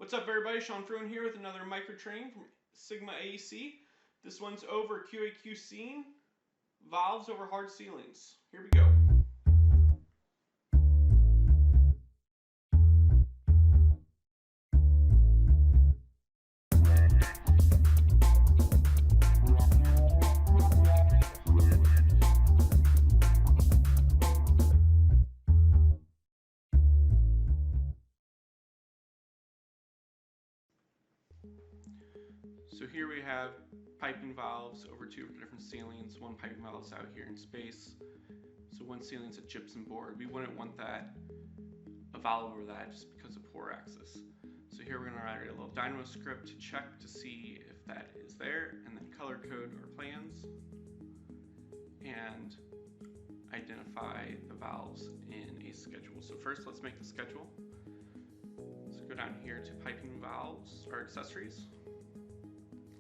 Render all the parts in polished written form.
What's up everybody, Sean Fruin here with another micro training from Sigma AEC. This one's over QAQC, valves over hard ceilings. Here we go. So here we have piping valves over two different ceilings. One piping valve is out here in space. So one ceiling's a gypsum board. We wouldn't want a valve over that just because of poor access. So here we're going to write a little Dynamo script to check to see if that is there, and then color code our plans and identify the valves in a schedule. So first let's make the schedule. So go down here to piping valves or accessories.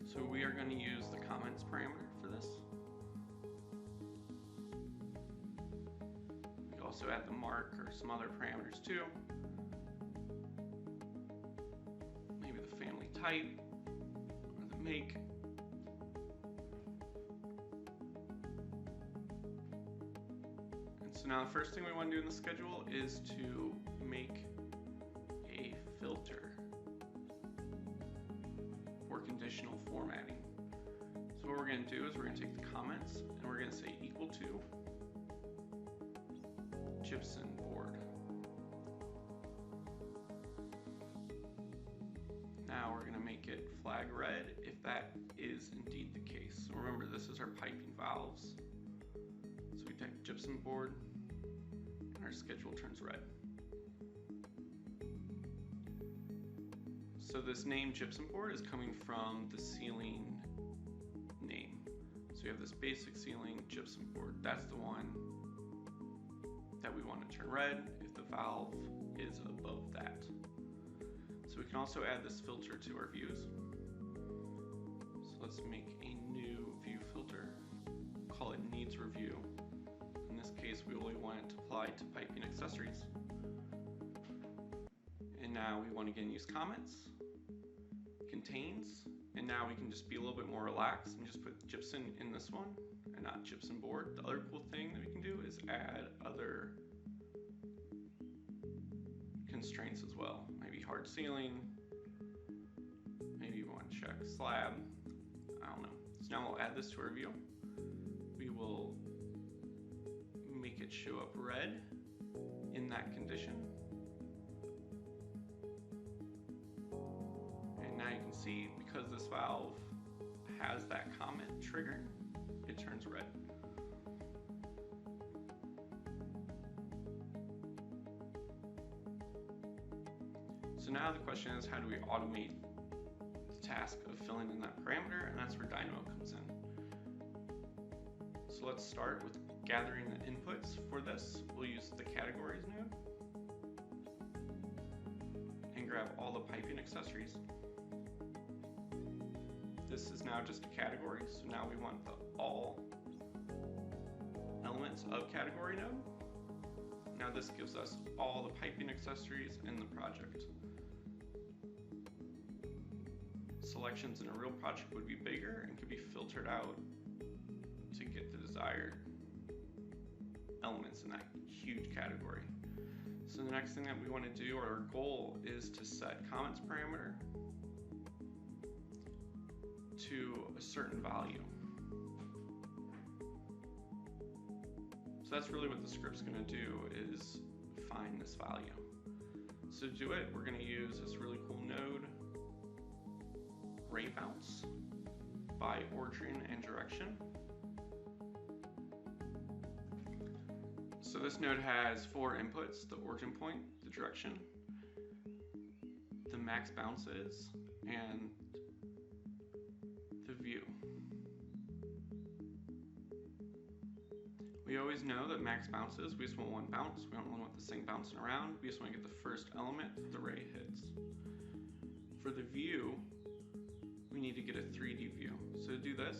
So we are going to use the comments parameter for this. We can also add the mark or some other parameters too. Maybe the family type or the make. And so now the first thing we want to do in the schedule is to make a filter. Conditional formatting. So what we're going to do is we're going to take the comments and we're going to say equal to gypsum board. Now we're going to make it flag red if that is indeed the case. So remember, this is our piping valves. So we type gypsum board and our schedule turns red. So this name gypsum board is coming from the ceiling name. So we have this basic ceiling gypsum board. That's the one that we want to turn red if the valve is above that. So we can also add this filter to our views. So let's make a new view filter. Call it needs review. In this case, we only want it to apply to piping accessories. And now we want to again use comments. Contains, and now we can just be a little bit more relaxed and just put gypsum in this one and not gypsum board. The other cool thing that we can do is add other constraints as well. Maybe hard ceiling, maybe you want to check slab, I don't know. So now we'll add this to our view. We will make it show up red in that condition. See, because this valve has that comment trigger, it turns red. So now the question is, how do we automate the task of filling in that parameter? And that's where Dynamo comes in. So let's start with gathering the inputs for this. We'll use the categories node and grab all the piping accessories. This is now just a category, so now we want the all elements of category node. Now this gives us all the piping accessories in the project. Selections in a real project would be bigger and could be filtered out to get the desired elements in that huge category. So the next thing that we want to do, or our goal, is to set comments parameter to a certain value. So that's really what the script's going to do, is find this value. So to do it, we're going to use this really cool node, ray bounce by origin and direction. So this node has 4 inputs: the origin point, the direction, the max bounces, and view. We always know that max bounces, we just want one bounce. We don't want this thing bouncing around. We just want to get the first element the ray hits. For the view, we need to get a 3D view. So to do this,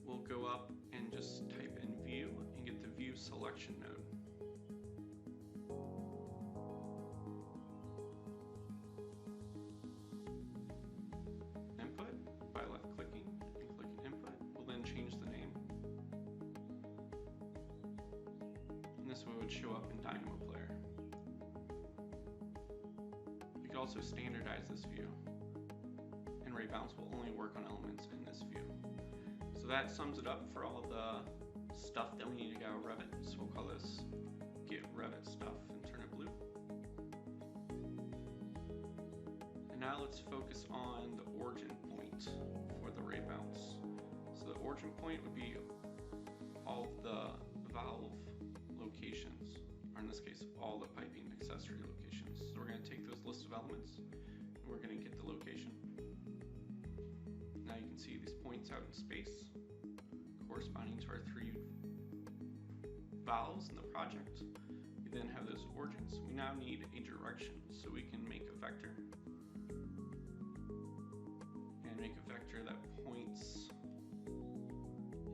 we'll go up and just type in view and get the view selection node. so it would show up in Dynamo Player. We could also standardize this view, and ray bounce will only work on elements in this view. So that sums it up for all of the stuff that we need to get out of Revit. So we'll call this get Revit stuff and turn it blue. And now let's focus on the origin point for the ray bounce. So the origin point would be all of the valve locations, or in this case, all the piping accessory locations. So we're going to take those lists of elements and we're going to get the location. Now you can see these points out in space corresponding to our 3 valves in the project. We then have those origins. We now need a direction, so we can make a vector and make a vector that points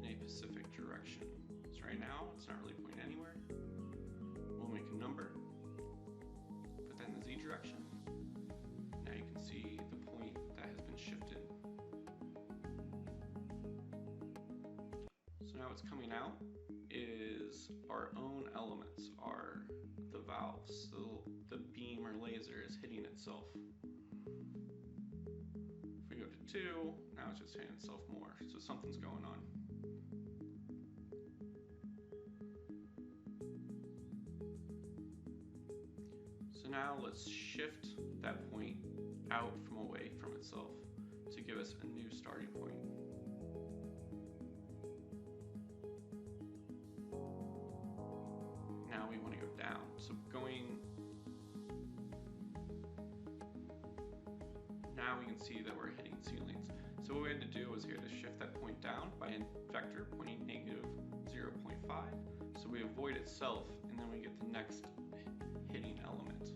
in a specific direction. So right now it's not really pointing anywhere. We'll make a number, put that in the Z direction. Now you can see the point that has been shifted. So now what's coming out is our own elements, are the valves. So the beam or laser is hitting itself. If we go to 2, now it's just hitting itself more. So something's going on. So now let's shift that point out from away from itself to give us a new starting point. Now we want to go down. So now we can see that we're hitting ceilings. So what we had to do was here to shift that point down by a vector pointing -0.5. So we avoid itself and then we get the next hitting element.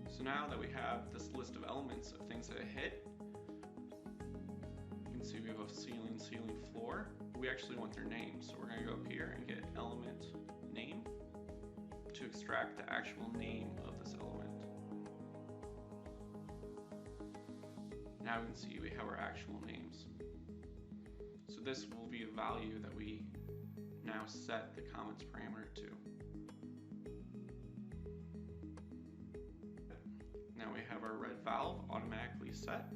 So now that we have this list of elements of things that hit, you can see we have a ceiling, floor. We actually want their name, so we're going to go up here and get element name to extract the actual name of this element. Now we can see we have our actual names. So this will be a value that we now set the comments parameter to. Now we have our red valve automatically set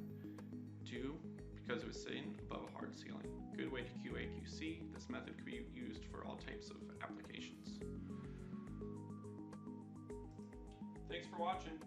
to, because it was sitting above a hard ceiling. Good way to QAQC. This method could be used for all types of applications. Thanks for watching.